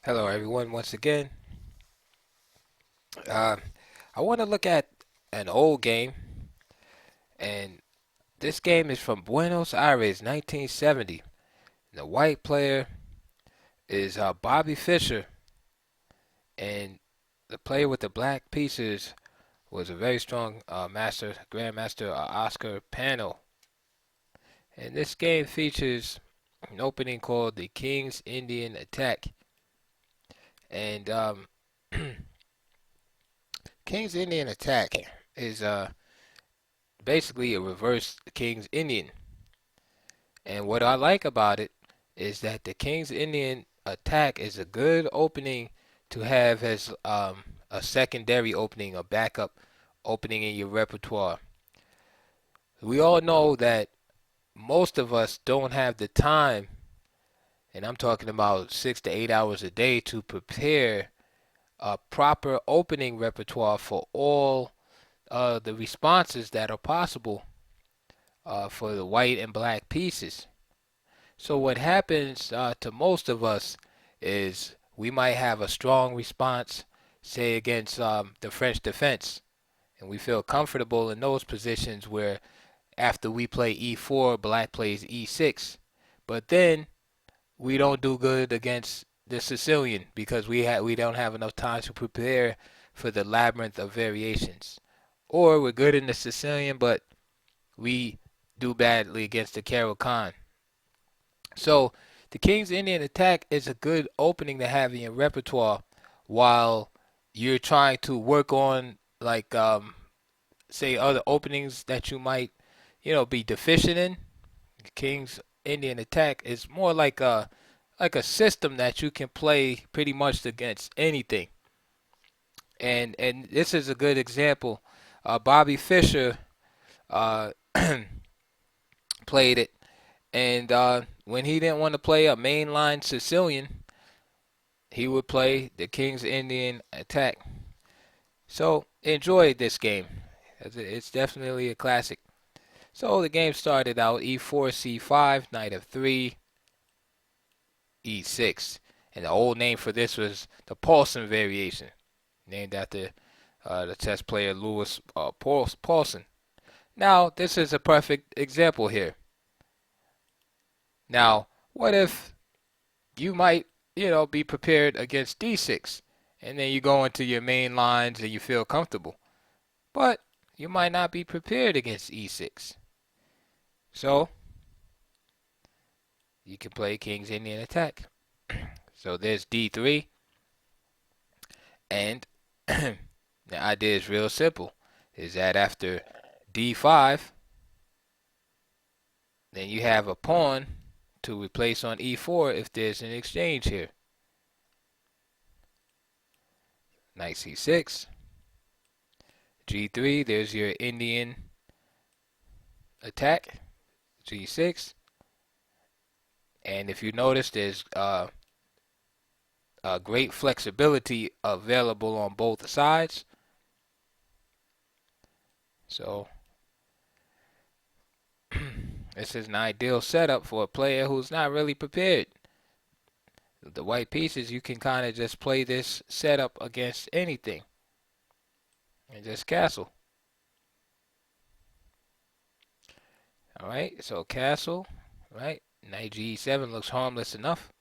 Hello, everyone, once again. Uh, I want to look at an old game, and this game is from Buenos Aires, 1970. The white player is Bobby Fischer, and the player with the black pieces was a very strong grandmaster Oscar Panno. And this game features an opening called the King's Indian Attack. And King's Indian Attack is basically a reverse King's Indian. And what I like about it is that the King's Indian attack is a good opening to have as a secondary opening, a backup opening in your repertoire. We all know that most of us don't have the time, and I'm talking about 6 to 8 hours a day, to prepare a proper opening repertoire for all the responses that are possible for the white and black pieces. So what happens to most of us is we might have a strong response, say against the French defense, and we feel comfortable in those positions where after we play e4, black plays e6, but then we don't do good against the Sicilian because we don't have enough time to prepare for the labyrinth of variations, or we're good in the Sicilian but we do badly against the Caro-Kann. So the King's Indian attack is a good opening to have in your repertoire while you're trying to work on, like say, other openings that you might be deficient in. The King's Indian attack is more like a system that you can play pretty much against anything. And this is a good example. Bobby Fischer uh, played it, and when he didn't want to play a mainline Sicilian, he would play the King's Indian attack. So enjoy this game. It's definitely a classic. So the game started out e4, c5, knight f3, e6. And the old name for this was the Paulsen variation, named after the chess player Louis Paulsen. Now, this is a perfect example here. Now, what if you might, be prepared against d6, and then you go into your main lines and you feel comfortable, but you might not be prepared against e6. So you can play King's Indian attack. So there's d3, and the idea is real simple. Is that after d5, then you have a pawn to replace on e4 if there's an exchange here. Knight c6, g3, there's your Indian attack, g6. And if you notice, there's great flexibility available on both sides. So this is an ideal setup for a player who's not really prepared. The white pieces, you can kind of just play this setup against anything and just castle. Alright, so castle, right? Knight g7 looks harmless enough.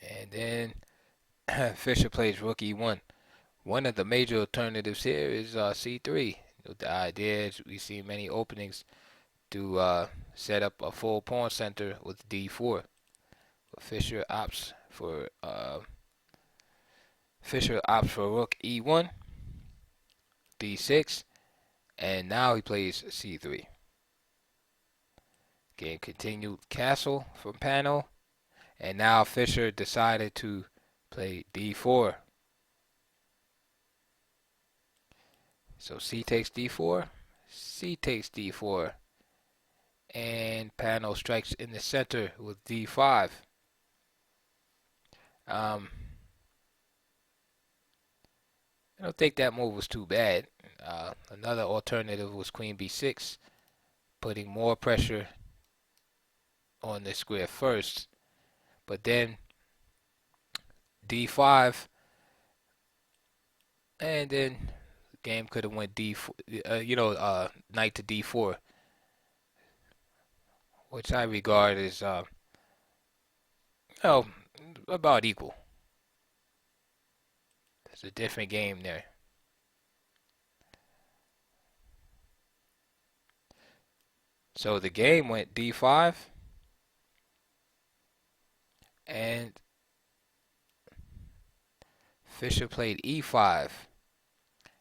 And then Fischer plays rook e1. One of the major alternatives here is c3. The idea is we see many openings to set up a full pawn center with d4. But Fischer opts for rook e1, d6, and now he plays c3. Game continued, castle from Panno, and now Fischer decided to play d4. So c takes d4, c takes d4, and Panno strikes in the center with d5. I don't think that move was too bad. Another alternative was queen b6, putting more pressure on the square first. But then d5, and then the game could have went d4, knight to d4, which I regard as oh, about equal. It's a different game there. So the game went d5, and Fischer played e5.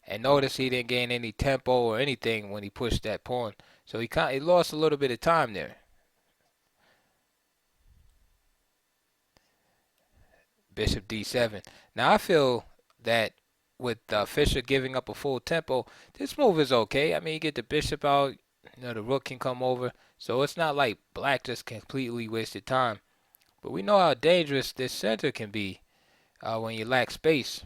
And notice he didn't gain any tempo or anything when he pushed that pawn. So he lost a little bit of time there. Bishop d7. Now I feel that with Fischer giving up a full tempo, this move is okay. I mean, you get the bishop out, the rook can come over. So it's not like black just completely wasted time. But we know how dangerous this center can be when you lack space.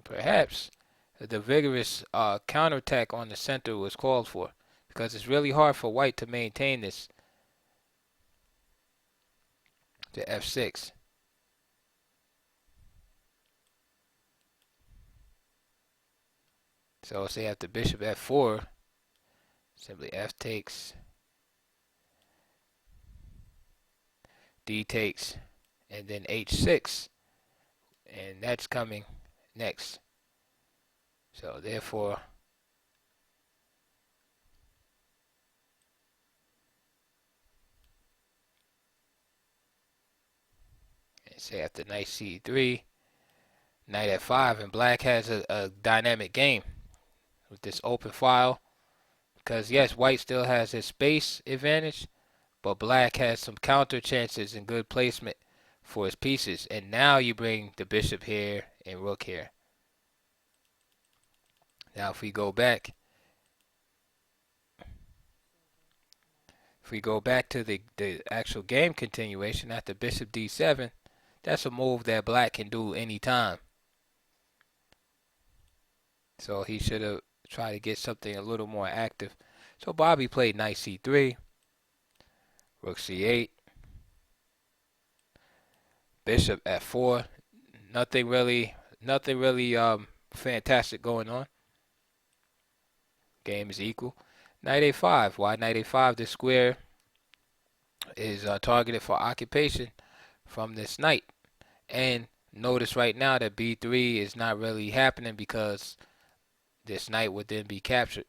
Perhaps the vigorous counterattack on the center was called for, because it's really hard for white to maintain this to f6. So say after bishop f4, simply f takes, d takes, and then h6, and that's coming next. So therefore, say after knight c3, knight f5, and black has a dynamic game with this open file, because yes, white still has his space advantage, but black has some counter chances and good placement for his pieces. And now you bring the bishop here and rook here. Now if we go back to the actual game continuation after bishop d7, that's a move that black can do anytime. So he should have tried to get something a little more active. So Bobby played knight c3, rook c8, bishop f4. Nothing really fantastic going on. Game is equal. Knight a5. Why knight a5? This square is targeted for occupation from this knight. And notice right now that b3 is not really happening because this knight would then be captured.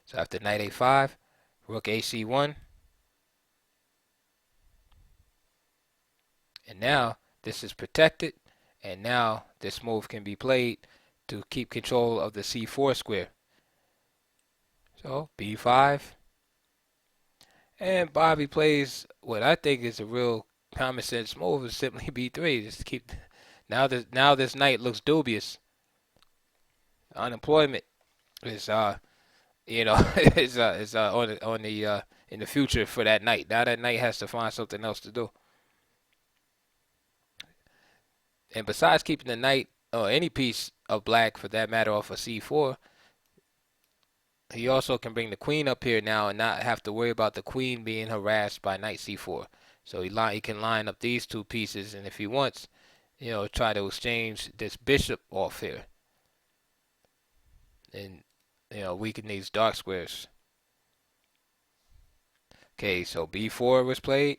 So after knight a5, rook ac1. And now this is protected, and now this move can be played to keep control of the c4 square. So b5, and Bobby plays what I think is a real common sense move, is simply b3. Just to keep. Now this knight looks dubious. Unemployment is is on the in the future for that knight. Now that knight has to find something else to do. And besides keeping the knight or any piece of black for that matter off of c4, he also can bring the queen up here now and not have to worry about the queen being harassed by knight c4. So he can line up these two pieces, and if he wants, try to exchange this bishop off here, and weaken these dark squares. Okay, so b4 was played.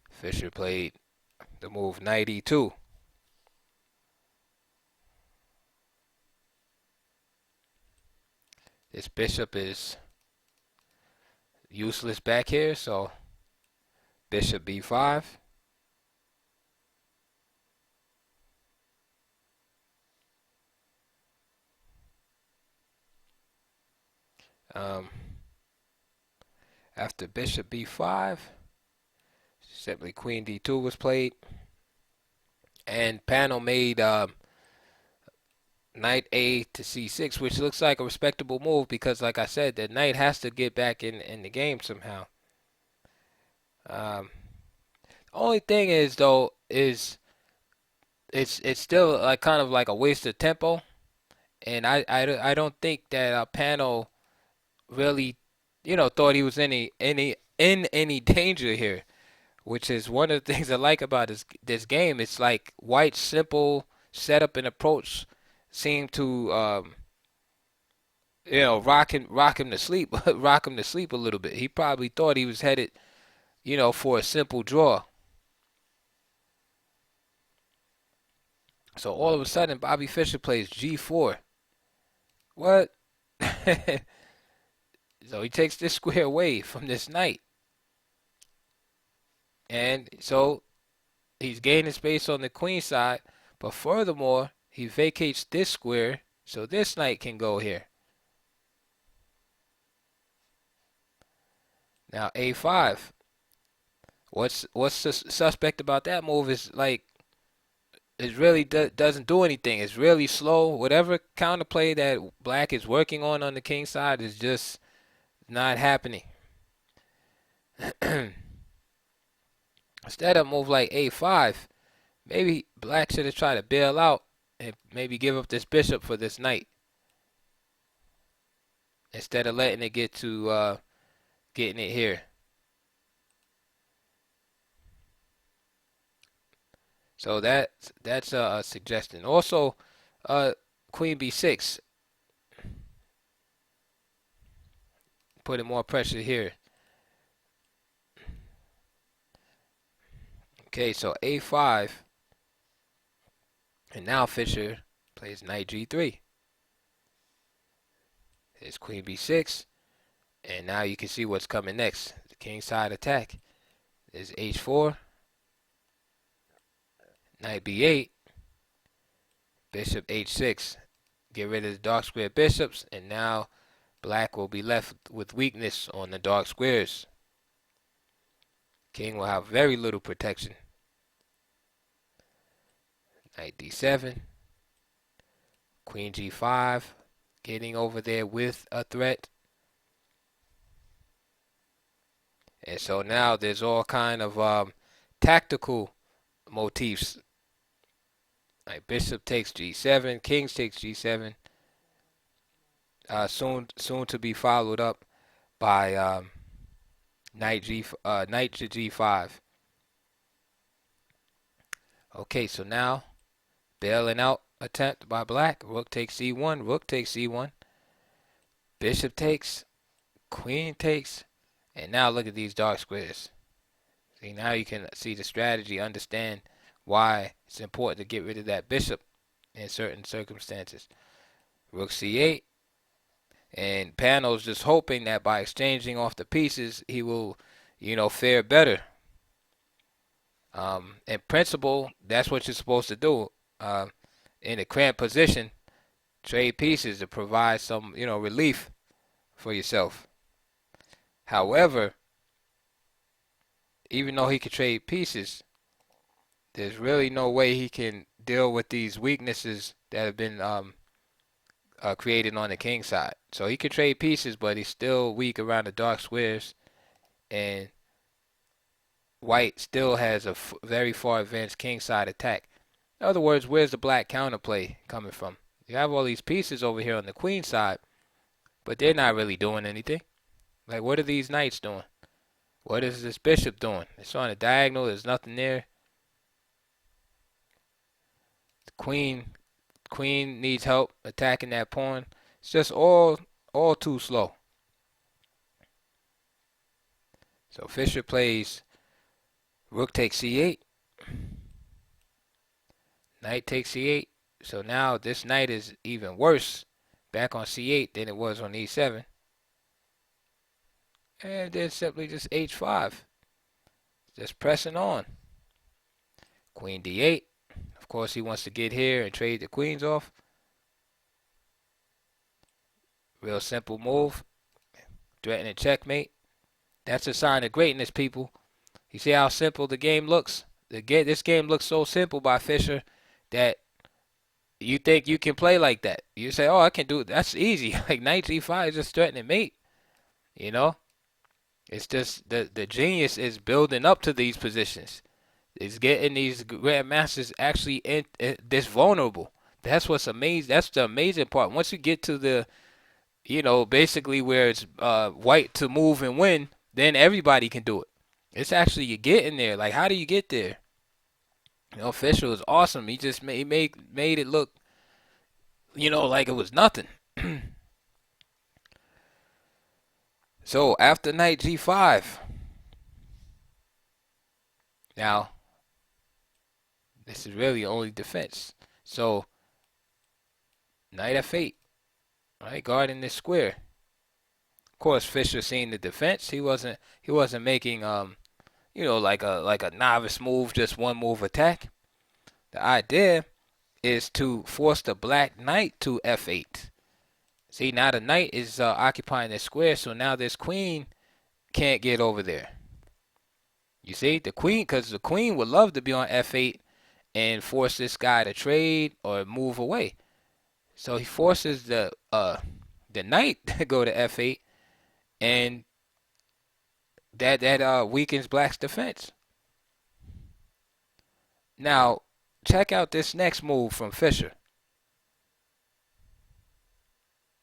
Fischer played the move knight e2. This bishop is useless back here, so bishop b5. After bishop b5, simply queen d2 was played, and Panno made knight a to c6, which looks like a respectable move because, like I said, the knight has to get back in the game somehow. Only thing is though is it's still like kind of like a waste of tempo, and I don't think that Panno really thought he was any in any danger here, which is one of the things I like about this game. It's like white's simple setup and approach seem to rock him to sleep, rock him to sleep a little bit. He probably thought he was headed, for a simple draw. So all of a sudden, Bobby Fischer plays G4. What? So he takes this square away from this knight. And so he's gaining space on the queen side. But furthermore, he vacates this square so this knight can go here. Now A5. What's suspect about that move is like it really doesn't do anything. It's really slow. Whatever counterplay that black is working on the king side is just not happening. Instead of move like A5, maybe black should have tried to bail out and maybe give up this bishop for this knight. Instead of letting it get to getting it here. So that's a suggestion. Also, Queen B6, putting more pressure here. Okay, so A5, and now Fischer plays Knight G3. There's Queen B6, and now you can see what's coming next. The kingside attack. There's H4. Knight B8, bishop H6. Get rid of the dark square bishops, and now black will be left with weakness on the dark squares. King will have very little protection. Knight D7, Queen G5, getting over there with a threat. And so now there's all kind of tactical motifs. Like bishop takes G7, kings takes G7. Soon to be followed up by knight to G5. Okay, so now bailing out attempt by black. Rook takes C1, rook takes C1. Bishop takes, queen takes, and now look at these dark squares. See, now you can see the strategy, understand why it's important to get rid of that bishop in certain circumstances. Rook C8, and Panno's just hoping that by exchanging off the pieces, he will, fare better. In principle, that's what you're supposed to do. In a cramped position, trade pieces to provide some, relief for yourself. However, even though he could trade pieces, there's really no way he can deal with these weaknesses that have been created on the king side. So he could trade pieces, but he's still weak around the dark squares, and white still has a very far advanced king side attack. In other words, where's the black counterplay coming from? You have all these pieces over here on the queen side, but they're not really doing anything. Like, what are these knights doing? What is this bishop doing? It's on a diagonal. There's nothing there. The queen needs help attacking that pawn. It's just all too slow. So Fischer plays rook takes C8. Knight takes C8. So now this knight is even worse back on C8 than it was on E7. And then simply just H5. Just pressing on. Queen D8. Of course, he wants to get here and trade the queens off. Real simple move. Threatening checkmate. That's a sign of greatness, people. You see how simple the game looks? This game looks so simple by Fischer that you think you can play like that. You say, oh, I can do it. That's easy. Like Knight G5 is just threatening mate. It's just the genius is building up to these positions. It's getting these grandmasters actually this vulnerable. That's what's amazing. That's the amazing part. Once you get to the, basically where it's white to move and win, then everybody can do it. It's actually you getting there. Like, how do you get there? Fischer was awesome. He just made it look, like it was nothing. So after knight g5, now this is really only defense. So knight f8, right, guarding this square. Of course, Fischer seeing the defense. He wasn't making like a novice move, just one move attack. The idea is to force the black knight to f8. See, now the knight is occupying this square, so now this queen can't get over there. You see, because the queen would love to be on f8 and force this guy to trade or move away. So he forces the knight to go to f8, and that weakens black's defense. Now, check out this next move from Fischer.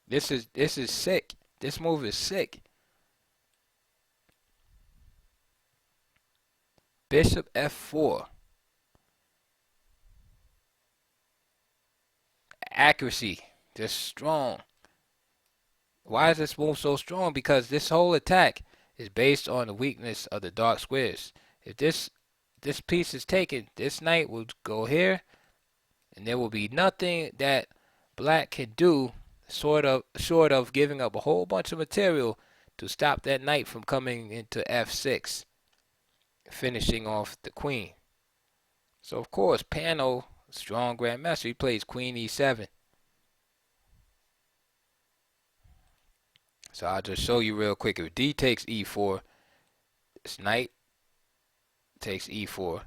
This is sick. This move is sick. Bishop f4. Accuracy, just strong. Why is this move so strong? Because this whole attack is based on the weakness of the dark squares. If this piece is taken, this knight will go here, and there will be nothing that black can do short of giving up a whole bunch of material to stop that knight from coming into f6, finishing off the queen. So of course, Panno, strong grandmaster, he plays queen e7. So I'll just show you real quick. If d takes e4, this knight takes e4,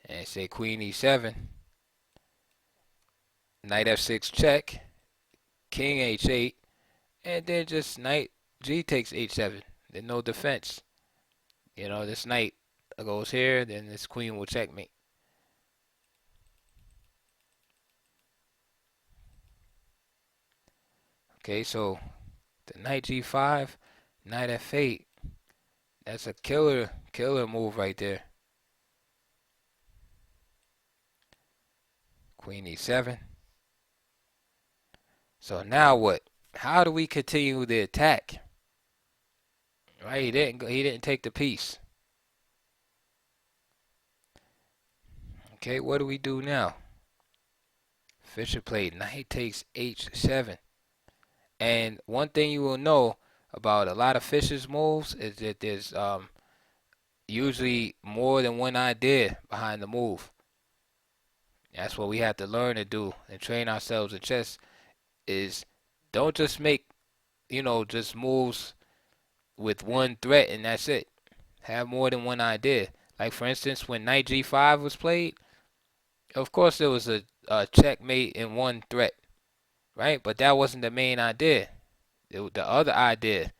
and say queen e7, knight f6 check, king h8, and then just knight g takes h7. Then no defense. This knight goes here, then this queen will checkmate. Okay, so the knight g5, knight f8, that's a killer move right there. Queen e7. So now what? How do we continue the attack? Right, he didn't take the piece. Okay, what do we do now? Fischer played knight takes h7. And one thing you will know about a lot of Fischer's moves is that there's usually more than one idea behind the move. That's what we have to learn to do and train ourselves in chess, is don't just make, just moves with one threat and that's it. Have more than one idea. Like for instance, when knight g5 was played, of course there was a checkmate in one threat, right? But that wasn't the main idea. The other idea,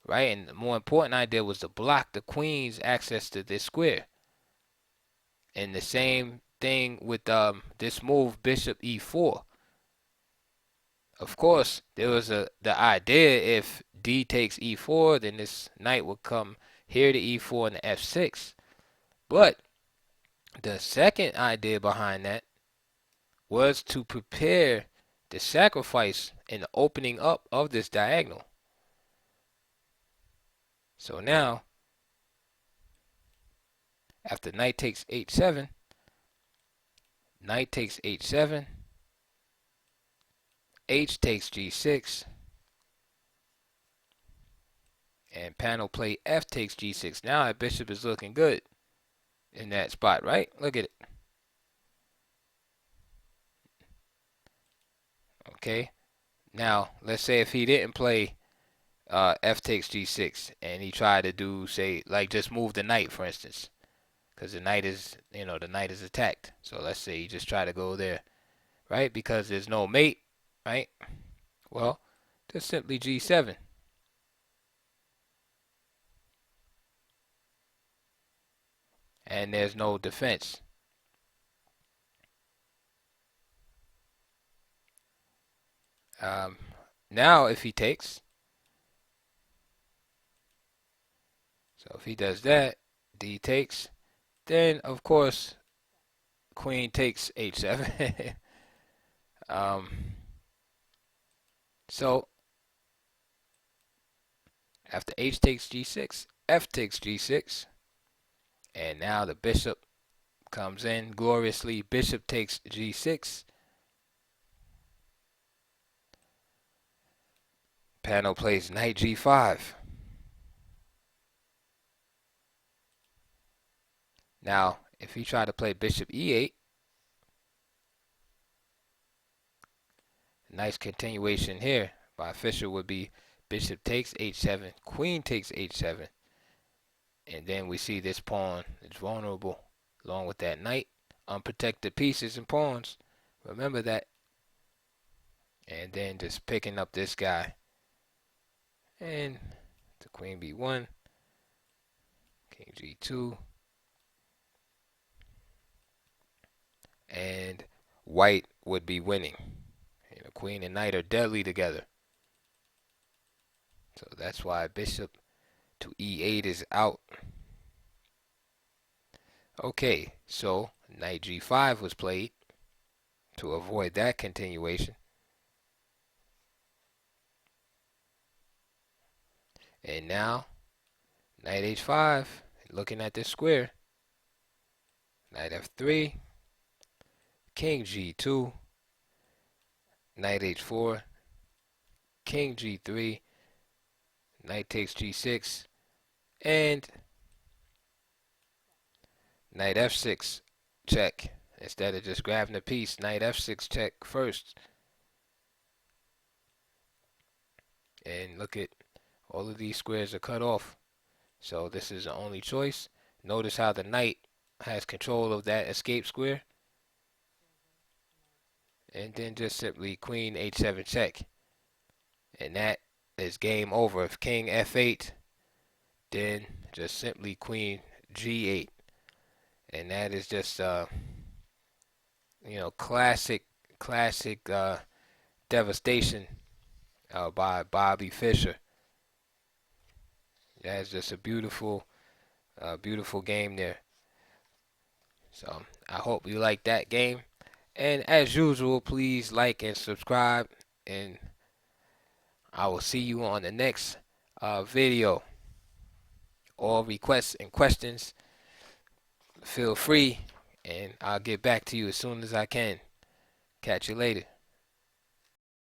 right, and the more important idea was to block the queen's access to this square. And the same thing with this move, bishop e4. Of course, there was the idea if d takes e4, then this knight would come here to e4 and f6. But the second idea behind that was to prepare the sacrifice and the opening up of this diagonal. So now, after knight takes h7, knight takes h7, h takes g6, and Panno play f takes g6. Now that bishop is looking good in that spot, right? Look at it. Okay. Now, let's say if he didn't play f takes g6 and he tried to do, say, like just move the knight, for instance, because the knight is, the knight is attacked. So let's say you just try to go there, right? Because there's no mate, right? Well, just simply g7. And there's no defense. Now if he takes, So if he does that, D takes. Then, of course, queen takes h7. um, so after h takes g6, f takes g6. And now the bishop comes in gloriously. Bishop takes g6. Panno plays knight g5. Now, if he tried to play bishop e8, nice continuation here by Fischer would be bishop takes h7, queen takes h7, and then we see this pawn is vulnerable along with that knight. Unprotected pieces and pawns. Remember that. And then just picking up this guy. And the queen b1, king g2. And white would be winning. And the queen and knight are deadly together. So that's why bishop to e8 is out. Okay, so knight g5 was played to avoid that continuation. And now, knight h5, looking at this square. Knight f3, king g2, knight h4, king g3, knight takes g6, and knight f6 check. Instead of just grabbing the piece, knight f6 check first. And look at all of these squares are cut off. So this is the only choice. Notice how the knight has control of that escape square. And then just simply queen h7 check. And that is game over. If king f8, then just simply queen g8. And that is just classic devastation by Bobby Fischer. That's just a beautiful game there. So I hope you like that game. And as usual, please like and subscribe. And I will see you on the next video. All requests and questions, feel free. And I'll get back to you as soon as I can. Catch you later.